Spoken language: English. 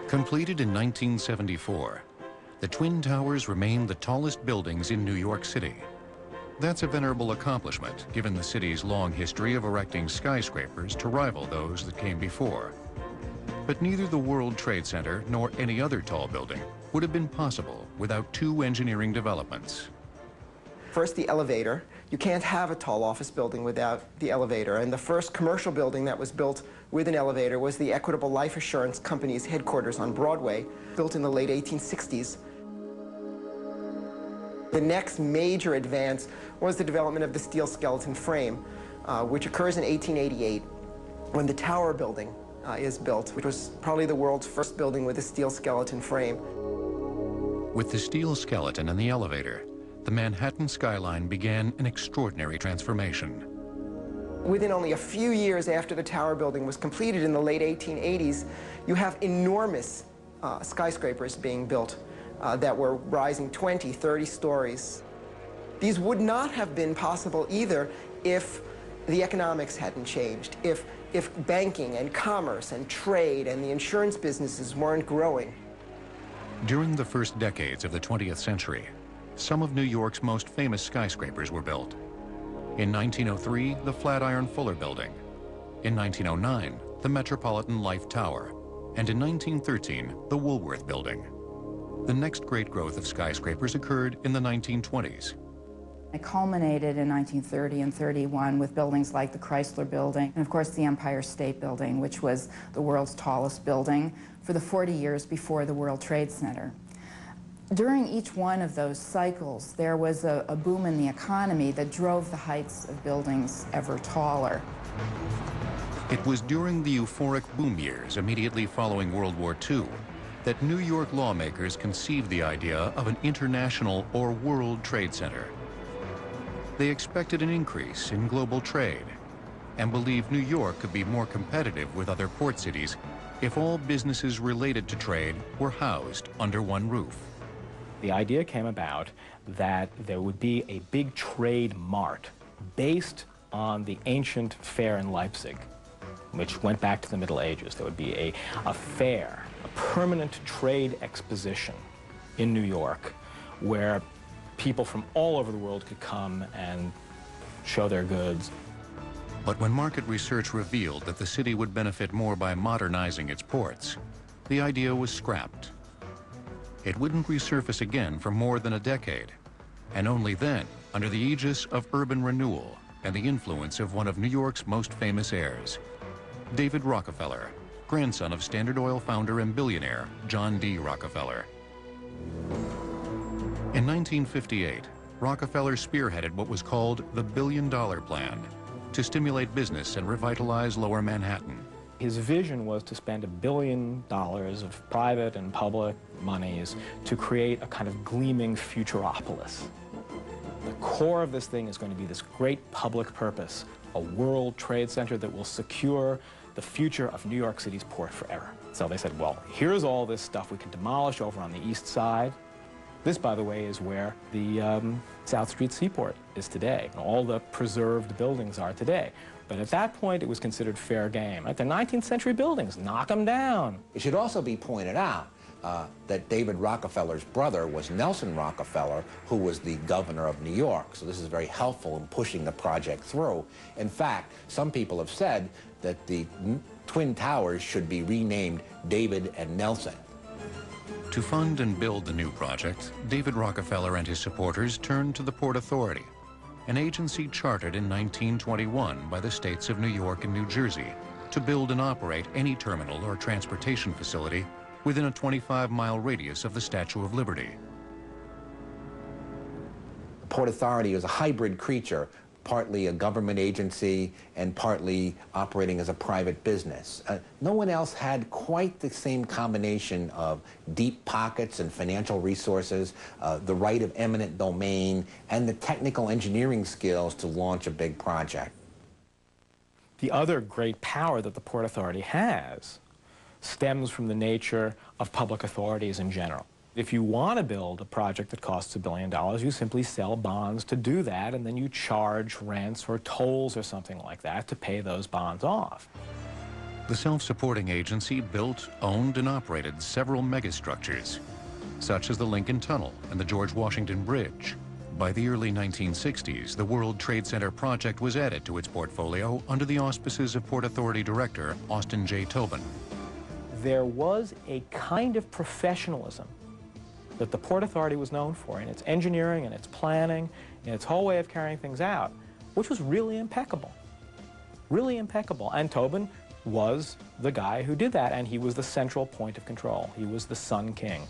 Completed in 1974, the Twin Towers remain the tallest buildings in New York City. That's a venerable accomplishment, given the city's long history of erecting skyscrapers to rival those that came before. But neither the World Trade Center nor any other tall building would have been possible without two engineering developments. First, the elevator. You can't have a tall office building without the elevator. And the first commercial building that was built with an elevator was the Equitable Life Assurance Company's headquarters on Broadway, built in the late 1860s. The next major advance was the development of the steel skeleton frame, which occurs in 1888 when the Tower Building is built, which was probably the world's first building with a steel skeleton frame. With the steel skeleton and the elevator, the Manhattan skyline began an extraordinary transformation. Within only a few years after the Tower Building was completed in the late 1880s, you have enormous skyscrapers being built that were rising 20, 30 stories. These would not have been possible either if the economics hadn't changed, if banking and commerce and trade and the insurance businesses weren't growing. During the first decades of the 20th century, some of New York's most famous skyscrapers were built. In 1903, the Flatiron Fuller Building. In 1909, the Metropolitan Life Tower. And in 1913, the Woolworth Building. The next great growth of skyscrapers occurred in the 1920s. It culminated in 1930 and 31 with buildings like the Chrysler Building and, of course, the Empire State Building, which was the world's tallest building for the 40 years before the World Trade Center. During each one of those cycles, there was a boom in the economy that drove the heights of buildings ever taller. It was during the euphoric boom years immediately following World War II that New York lawmakers conceived the idea of an international or World Trade Center. They expected an increase in global trade and believed New York could be more competitive with other port cities if all businesses related to trade were housed under one roof. The idea came about that there would be a big trade mart based on the ancient fair in Leipzig, which went back to the Middle Ages. There would be a fair, a permanent trade exposition in New York where people from all over the world could come and show their goods. But when market research revealed that the city would benefit more by modernizing its ports, the idea was scrapped. It wouldn't resurface again for more than a decade, and only then under the aegis of urban renewal and the influence of one of New York's most famous heirs, David Rockefeller, grandson of Standard Oil founder and billionaire John D. Rockefeller. In 1958, Rockefeller spearheaded what was called the $1 billion plan to stimulate business and revitalize Lower Manhattan. His vision was to spend $1 billion of private and public monies to create a kind of gleaming futuropolis. The core of this thing is going to be this great public purpose, a World Trade Center that will secure the future of New York City's port forever. So they said, well, here's all this stuff we can demolish over on the east side. This, by the way, is where the South Street Seaport is today. All the preserved buildings are today. But at that point, it was considered fair game. Right? The 19th century buildings, knock them down. It should also be pointed out that David Rockefeller's brother was Nelson Rockefeller, who was the governor of New York. So this is very helpful in pushing the project through. In fact, some people have said that the Twin Towers should be renamed David and Nelson. To fund and build the new project, David Rockefeller and his supporters turned to the Port Authority, an agency chartered in 1921 by the states of New York and New Jersey to build and operate any terminal or transportation facility within a 25-mile radius of the Statue of Liberty. The Port Authority is a hybrid creature, partly a government agency and partly operating as a private business. No one else had quite the same combination of deep pockets and financial resources, the right of eminent domain, and the technical engineering skills to launch a big project. The other great power that the Port Authority has stems from the nature of public authorities in general. If you want to build a project that costs $1 billion, you simply sell bonds to do that, and then you charge rents or tolls or something like that to pay those bonds off. The self-supporting agency built, owned, and operated several megastructures, such as the Lincoln Tunnel and the George Washington Bridge. By the early 1960s, the World Trade Center project was added to its portfolio under the auspices of Port Authority Director Austin J. Tobin. There was a kind of professionalism that the Port Authority was known for in its engineering and its planning and its whole way of carrying things out, which was really impeccable. Really impeccable. And Tobin was the guy who did that, and he was the central point of control. He was the Sun King.